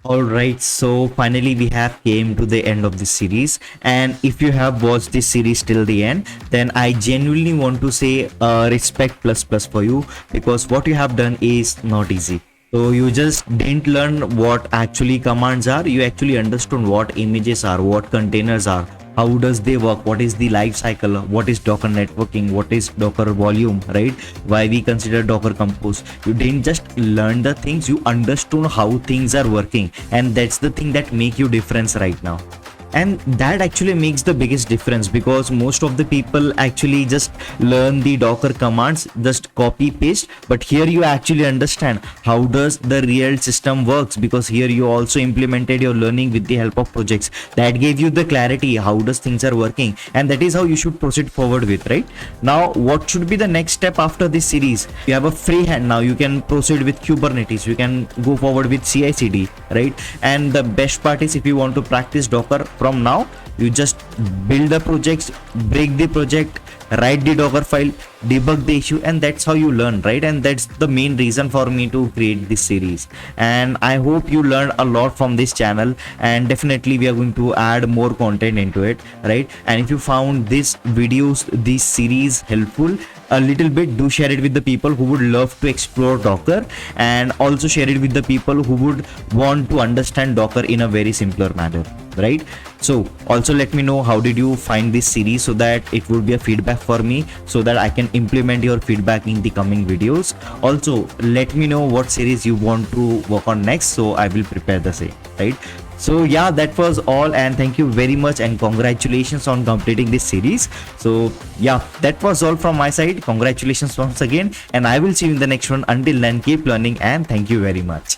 All right, so finally we have came to the end of this series, and if you have watched this series till the end, then I genuinely want to say respect plus plus for you, because what you have done is not easy. So you just didn't learn what actually commands are, you actually understood what images are, what containers are, how does they work, what is the life cycle, what is Docker networking, what is Docker volume, right? Why we consider Docker compose. You didn't just learn the things, you understood how things are working, and that's the thing that make you difference right now. And that actually makes the biggest difference, because most of the people actually just learn the Docker commands, just copy paste, but here you actually understand how does the real system works, because here you also implemented your learning with the help of projects that gave you the clarity how does things are working, and that is how you should proceed forward with. Right now, what should be the next step after this series? You have a free hand now, you can proceed with Kubernetes, you can go forward with CI/CD, right? And the best part is, if you want to practice Docker from now, you just build the projects, break the project, write the Docker file, debug the issue, and that's how you learn, right? And that's the main reason for me to create this series, and I hope you learned a lot from this channel, and definitely we are going to add more content into it, right? And if you found this videos, this series helpful a little bit, do share it with the people who would love to explore Docker, and also share it with the people who would want to understand Docker in a very simpler manner, right? So also let me know how did you find this series, so that it would be a feedback for me, so that I can implement your feedback in the coming videos. Also let me know what series you want to work on next, so I will prepare the same, right? So yeah, that was all, and thank you very much, and congratulations on completing this series. So yeah, that was all from my side. Congratulations once again, and I will see you in the next one. Until then, keep learning, and thank you very much.